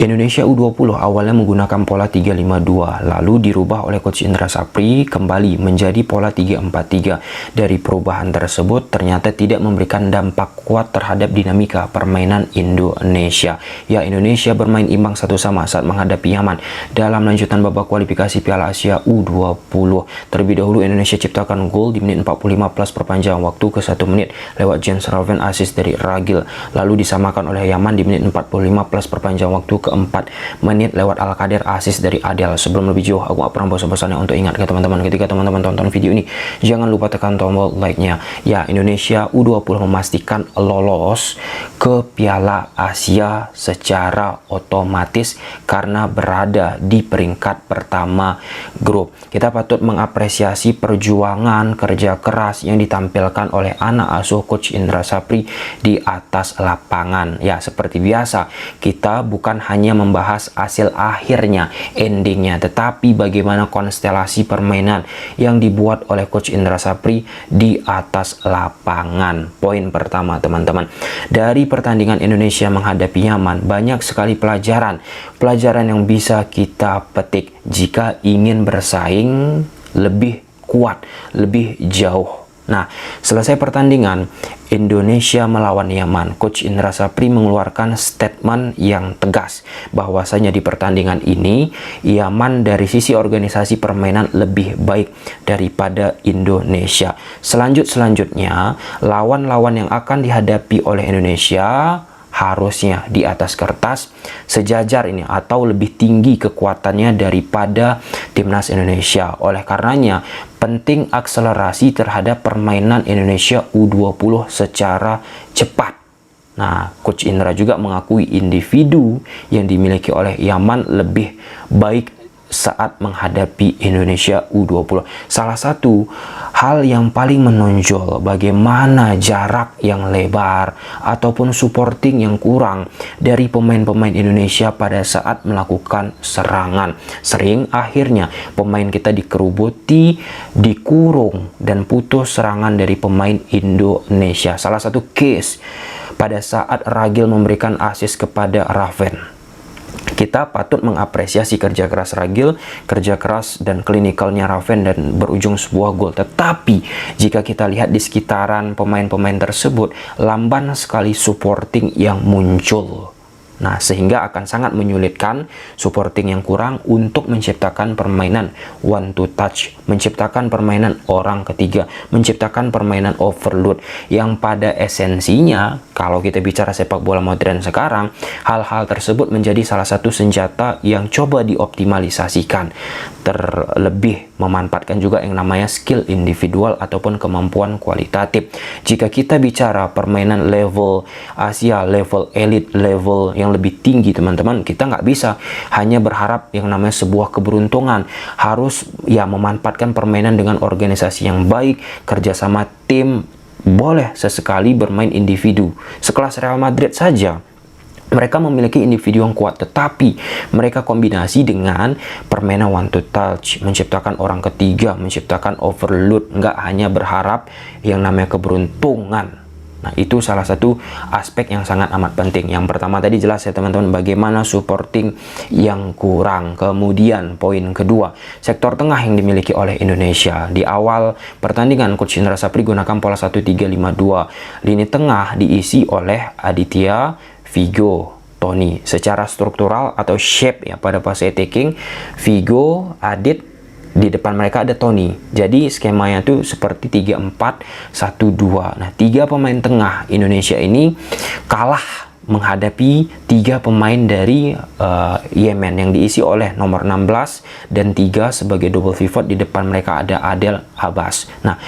Indonesia U20 awalnya menggunakan pola 3-5-2, lalu dirubah oleh Coach Indra Sapri kembali menjadi pola 3-4-3. Dari perubahan tersebut ternyata tidak memberikan dampak kuat terhadap dinamika permainan Indonesia. Ya, Indonesia bermain imbang 1-1 saat menghadapi Yaman dalam lanjutan babak kualifikasi Piala Asia U20. Terlebih dahulu Indonesia ciptakan gol di menit 45 plus perpanjangan waktu ke 1 menit lewat James Raven, assist dari Ragil, lalu disamakan oleh Yaman di menit 45 plus perpanjangan waktu ke 4 menit lewat Al-Qadir, assist dari Adel. Sebelum lebih jauh, aku gak pernah bosan-bosannya untuk ingat ke teman-teman, ketika teman-teman tonton video ini, jangan lupa tekan tombol like-nya. Ya, Indonesia U20 memastikan lolos ke Piala Asia secara otomatis karena berada di peringkat pertama grup. Kita patut mengapresiasi perjuangan kerja keras yang ditampilkan oleh anak asuh Coach Indra Sapri di atas lapangan. Ya, seperti biasa, kita bukan hanya membahas hasil akhirnya, endingnya, tetapi bagaimana konstelasi permainan yang dibuat oleh Coach Indra Sapri di atas lapangan. Poin pertama, teman-teman, dari pertandingan Indonesia menghadapi Yaman, banyak sekali pelajaran yang bisa kita petik jika ingin bersaing lebih kuat, lebih jauh. Nah, selesai pertandingan Indonesia melawan Yaman, Coach Indra Sapri mengeluarkan statement yang tegas bahwasanya di pertandingan ini Yaman dari sisi organisasi permainan lebih baik daripada Indonesia. Selanjutnya, lawan-lawan yang akan dihadapi oleh Indonesia harusnya di atas kertas sejajar ini atau lebih tinggi kekuatannya daripada timnas Indonesia. Oleh karenanya penting akselerasi terhadap permainan Indonesia U20 secara cepat. Nah, Coach Indra juga mengakui individu yang dimiliki oleh Yaman lebih baik saat menghadapi Indonesia U20. Salah satu hal yang paling menonjol bagaimana jarak yang lebar ataupun supporting yang kurang dari pemain-pemain Indonesia pada saat melakukan serangan. Sering akhirnya pemain kita dikerubuti, dikurung, dan putus serangan dari pemain Indonesia. Salah satu case pada saat Ragil memberikan assist kepada Raven. Kita patut mengapresiasi kerja keras Ragil, kerja keras dan klinikalnya Raven, dan berujung sebuah gol. Tetapi jika kita lihat di sekitaran pemain-pemain tersebut, lamban sekali supporting yang muncul. Nah, sehingga akan sangat menyulitkan supporting yang kurang untuk menciptakan permainan one to touch, menciptakan permainan orang ketiga, menciptakan permainan overload yang pada esensinya, kalau kita bicara sepak bola modern sekarang, hal-hal tersebut menjadi salah satu senjata yang coba dioptimalisasikan. Terlebih memanfaatkan juga yang namanya skill individual ataupun kemampuan kualitatif. Jika kita bicara permainan level Asia, level elite, level yang lebih tinggi, teman-teman, kita nggak bisa hanya berharap yang namanya sebuah keberuntungan. Harus ya memanfaatkan permainan dengan organisasi yang baik, kerjasama tim, boleh sesekali bermain individu. Sekelas Real Madrid saja, mereka memiliki individu yang kuat, tetapi mereka kombinasi dengan permainan one to touch, menciptakan orang ketiga, menciptakan overload, nggak hanya berharap yang namanya keberuntungan. Nah, itu salah satu aspek yang sangat amat penting. Yang pertama tadi jelas ya teman-teman, bagaimana supporting yang kurang. Kemudian poin kedua, sektor tengah yang dimiliki oleh Indonesia. Di awal pertandingan Coach Indra Sapri gunakan pola 1-3-5-2. Lini tengah diisi oleh Aditya, Vigo, Tony. Secara struktural atau shape ya pada fase attacking, Vigo, Adit, di depan mereka ada Tony. Jadi skemanya tuh seperti 3-4-1-2. Nah, 3 pemain tengah Indonesia ini kalah menghadapi 3 pemain dari Yemen yang diisi oleh nomor 16 dan 3 sebagai double pivot. Di depan mereka ada Adel, Abbas. Nah,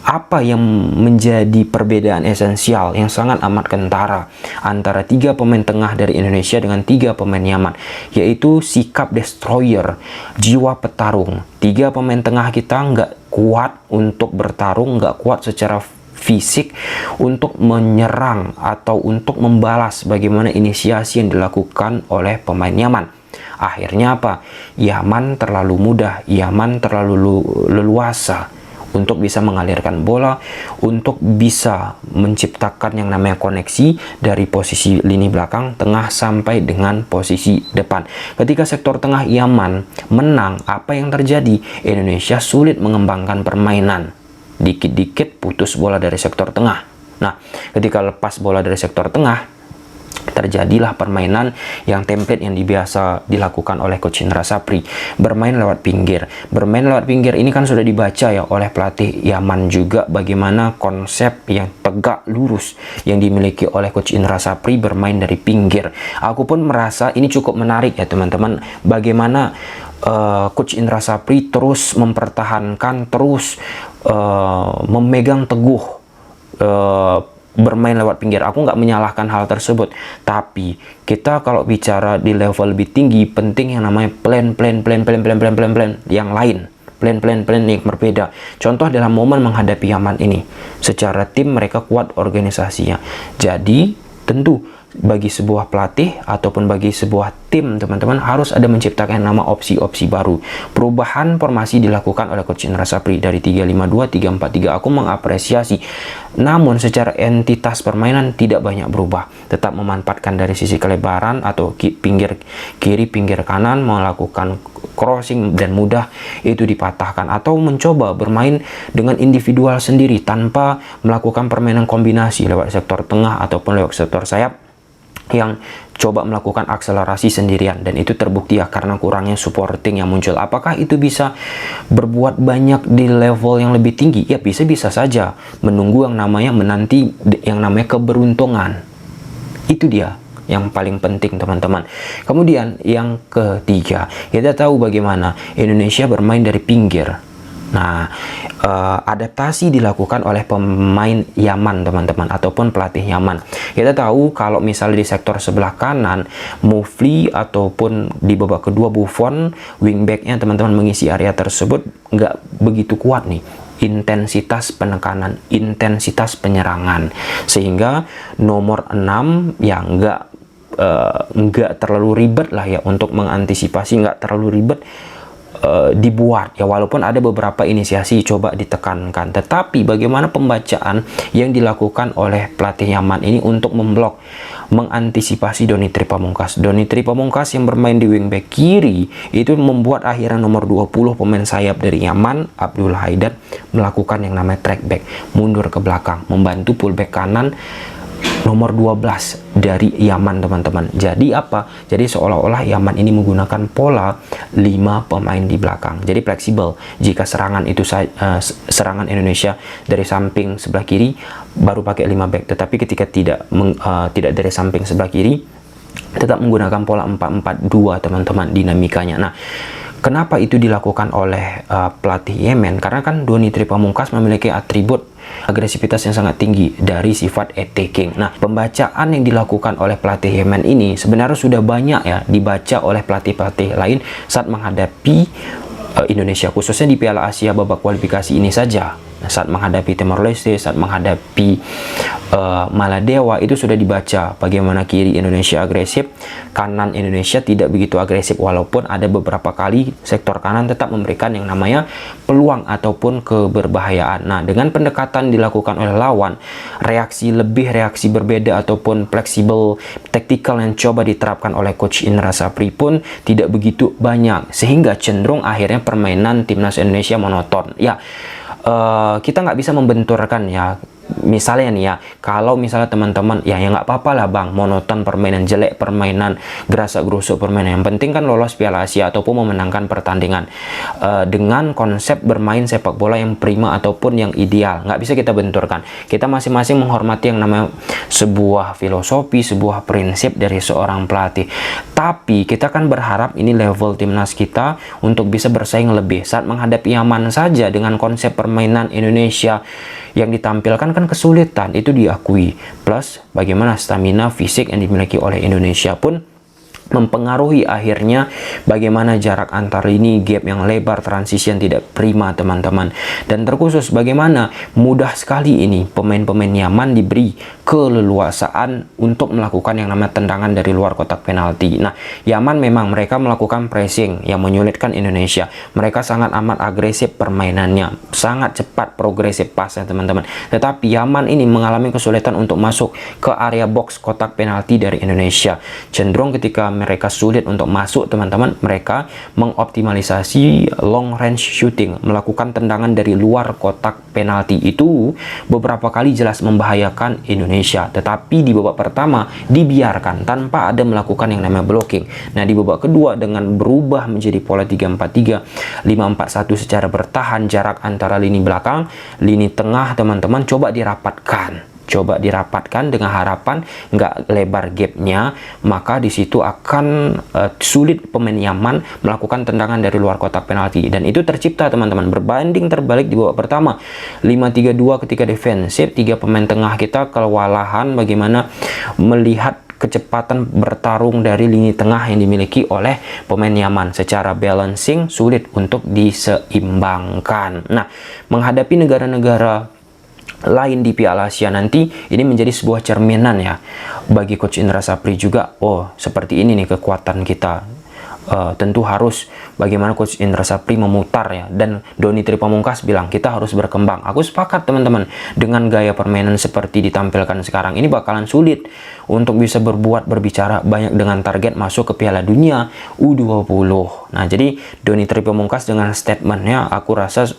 apa yang menjadi perbedaan esensial yang sangat amat kentara antara 3 pemain tengah dari Indonesia dengan 3 pemain Yaman, yaitu sikap destroyer, jiwa petarung. 3 pemain tengah kita nggak kuat untuk bertarung, nggak kuat secara fisik untuk menyerang atau untuk membalas bagaimana inisiasi yang dilakukan oleh pemain Yaman. Akhirnya apa? Yaman terlalu mudah, Yaman terlalu leluasa untuk bisa mengalirkan bola, untuk bisa menciptakan yang namanya koneksi dari posisi lini belakang, tengah sampai dengan posisi depan. Ketika sektor tengah Yaman menang, apa yang terjadi? Indonesia sulit mengembangkan permainan. Dikit-dikit putus bola dari sektor tengah. Nah, ketika lepas bola dari sektor tengah, terjadilah permainan yang template yang biasa dilakukan oleh Coach Indra Sapri, bermain lewat pinggir. Bermain lewat pinggir ini kan sudah dibaca ya oleh pelatih Yaman juga, bagaimana konsep yang tegak lurus yang dimiliki oleh Coach Indra Sapri, bermain dari pinggir. Aku pun merasa ini cukup menarik ya teman-teman, bagaimana Coach Indra Sapri terus mempertahankan, terus memegang teguh bermain lewat pinggir. Aku nggak menyalahkan hal tersebut, tapi kita kalau bicara di level lebih tinggi, penting yang namanya plan yang lain, plan yang berbeda. Contoh dalam momen menghadapi Yaman ini, secara tim mereka kuat organisasinya, jadi tentu bagi sebuah pelatih ataupun bagi sebuah tim, teman-teman, harus ada menciptakan nama opsi-opsi baru. Perubahan formasi dilakukan oleh Coach Indra Sapri dari 3-5-2, 3-4-3. Aku mengapresiasi. Namun secara entitas permainan tidak banyak berubah. Tetap memanfaatkan dari sisi kelebaran atau pinggir kiri, pinggir kanan, melakukan crossing dan mudah itu dipatahkan, atau mencoba bermain dengan individual sendiri tanpa melakukan permainan kombinasi lewat sektor tengah ataupun lewat sektor sayap yang coba melakukan akselerasi sendirian, dan itu terbukti ya karena kurangnya supporting yang muncul. Apakah itu bisa berbuat banyak di level yang lebih tinggi? Ya bisa-bisa saja, menunggu yang namanya menanti yang namanya keberuntungan. Itu dia yang paling penting teman-teman. Kemudian yang ketiga, kita tahu bagaimana Indonesia bermain dari pinggir. Nah, adaptasi dilakukan oleh pemain Yaman teman-teman, ataupun pelatih Yaman. Kita tahu kalau misalnya di sektor sebelah kanan, Mufli ataupun di babak kedua Buffon, wingbacknya teman-teman mengisi area tersebut nggak begitu kuat nih, intensitas penekanan, intensitas penyerangan, sehingga nomor 6 ya nggak terlalu ribet lah ya untuk mengantisipasi, nggak terlalu ribet dibuat ya, walaupun ada beberapa inisiasi coba ditekankan, tetapi bagaimana pembacaan yang dilakukan oleh pelatih Yaman ini untuk memblok, mengantisipasi Donny Tripamungkas. Donny Tripamungkas yang bermain di wingback kiri itu membuat akhirnya nomor 20 pemain sayap dari Yaman, Abdul Haidar, melakukan yang namanya track back, mundur ke belakang, membantu fullback kanan nomor 12 dari Yaman teman-teman. Jadi apa? Jadi seolah-olah Yaman ini menggunakan pola 5 pemain di belakang. Jadi fleksibel. Jika serangan itu serangan Indonesia dari samping sebelah kiri, baru pakai 5 back. Tetapi ketika tidak dari samping sebelah kiri, tetap menggunakan pola 4-4-2 teman-teman dinamikanya. Nah, kenapa itu dilakukan oleh pelatih Yemen? Karena kan Donny Tripamungkas memiliki atribut agresivitas yang sangat tinggi dari sifat attacking. Nah, pembacaan yang dilakukan oleh pelatih Yemen ini sebenarnya sudah banyak ya dibaca oleh pelatih-pelatih lain saat menghadapi Indonesia, khususnya di Piala Asia babak kualifikasi ini saja. Saat menghadapi Timor Leste, saat menghadapi Maladewa, itu sudah dibaca bagaimana kiri Indonesia agresif, kanan Indonesia tidak begitu agresif, walaupun ada beberapa kali sektor kanan tetap memberikan yang namanya peluang ataupun keberbahayaan. Nah, dengan pendekatan dilakukan oleh lawan, reaksi berbeda ataupun fleksibel taktikal yang coba diterapkan oleh Coach Indra Sapri pun tidak begitu banyak, sehingga cenderung akhirnya permainan timnas Indonesia monoton. Ya, kita nggak bisa membenturkan ya, misalnya nih ya, kalau misalnya teman-teman ya nggak apa-apa lah bang, monoton permainan, jelek permainan, gerasak gerusuk permainan, yang penting kan lolos Piala Asia ataupun memenangkan pertandingan dengan konsep bermain sepak bola yang prima ataupun yang ideal. Nggak bisa kita benturkan. Kita masing-masing menghormati yang namanya sebuah filosofi, sebuah prinsip dari seorang pelatih. Tapi kita kan berharap ini level timnas kita untuk bisa bersaing lebih. Saat menghadapi Yaman saja dengan konsep permainan Indonesia yang ditampilkan kan kesulitan, itu diakui. Plus bagaimana stamina fisik yang dimiliki oleh Indonesia pun mempengaruhi akhirnya Bagaimana jarak antar ini, gap yang lebar, transition tidak prima teman-teman. Dan terkhusus bagaimana mudah sekali ini pemain-pemain Yaman diberi keleluasaan untuk melakukan yang namanya tendangan dari luar kotak penalti. Nah, Yaman memang mereka melakukan pressing yang menyulitkan Indonesia. Mereka sangat amat agresif permainannya, sangat cepat progresif pasnya teman-teman. Tetapi Yaman ini mengalami kesulitan untuk masuk ke area box kotak penalti dari Indonesia. Cenderung ketika mereka sulit untuk masuk teman-teman, mereka mengoptimalisasi long range shooting, melakukan tendangan dari luar kotak penalti. Itu beberapa kali jelas membahayakan Indonesia, tetapi di babak pertama dibiarkan tanpa ada melakukan yang namanya blocking. Nah, di babak kedua dengan berubah menjadi pola 3-4-3, 5-4-1 secara bertahan, jarak antara lini belakang, lini tengah teman-teman coba dirapatkan dengan harapan nggak lebar gapnya, maka di situ akan sulit pemain Yaman melakukan tendangan dari luar kotak penalti. Dan itu tercipta teman-teman, berbanding terbalik di babak pertama 5-3-2 ketika defensif, 3 pemain tengah kita kewalahan bagaimana melihat kecepatan bertarung dari lini tengah yang dimiliki oleh pemain Yaman. Secara balancing sulit untuk diseimbangkan. Nah, menghadapi negara-negara lain di Piala Asia nanti, ini menjadi sebuah cerminan ya bagi Coach Indra Sapri juga. Oh, seperti ini nih kekuatan kita. Tentu harus bagaimana Coach Indra Sapri memutar ya, dan Donny Tri Pamungkas bilang kita harus berkembang. Aku sepakat teman-teman, dengan gaya permainan seperti ditampilkan sekarang ini bakalan sulit untuk bisa berbicara banyak dengan target masuk ke Piala Dunia U20. Nah, jadi Donny Tri Pamungkas dengan statementnya aku rasa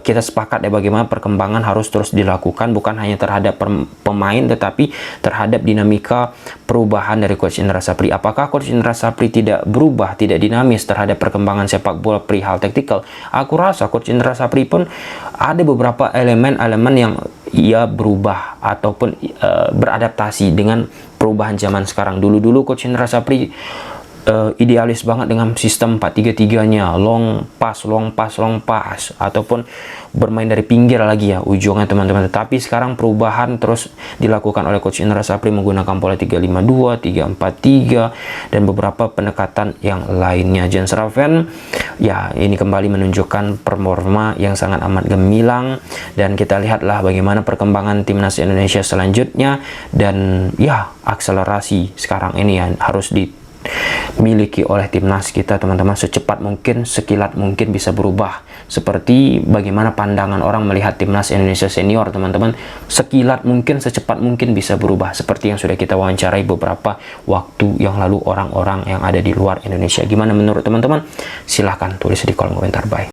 kita sepakat ya bagaimana perkembangan harus terus dilakukan, bukan hanya terhadap pemain tetapi terhadap dinamika perubahan dari Coach Indra Sapri. Apakah Coach Indra Sapri tidak berubah, tidak dinamis terhadap perkembangan sepak bola perihal taktikal? Aku rasa Coach Indra Sapri pun ada beberapa elemen-elemen yang ia berubah ataupun beradaptasi dengan perubahan zaman sekarang. Dulu-dulu Coach Indra Sapri idealis banget dengan sistem 4-3-3-nya, long pass, ataupun bermain dari pinggir lagi ya ujungnya teman-teman. Tetapi sekarang perubahan terus dilakukan oleh Coach Indra Sapri menggunakan pola 3-5-2, 3-4-3 dan beberapa pendekatan yang lainnya. Jens Raven ya ini kembali menunjukkan performa yang sangat amat gemilang, dan kita lihatlah bagaimana perkembangan timnas Indonesia selanjutnya. Dan ya akselerasi sekarang ini ya harus dimiliki oleh timnas kita teman-teman. Secepat mungkin, sekilat mungkin bisa berubah, seperti bagaimana pandangan orang melihat timnas Indonesia senior teman-teman. Sekilat mungkin, secepat mungkin bisa berubah, seperti yang sudah kita wawancarai beberapa waktu yang lalu orang-orang yang ada di luar Indonesia. Gimana menurut teman-teman? Silahkan tulis di kolom komentar. Bye.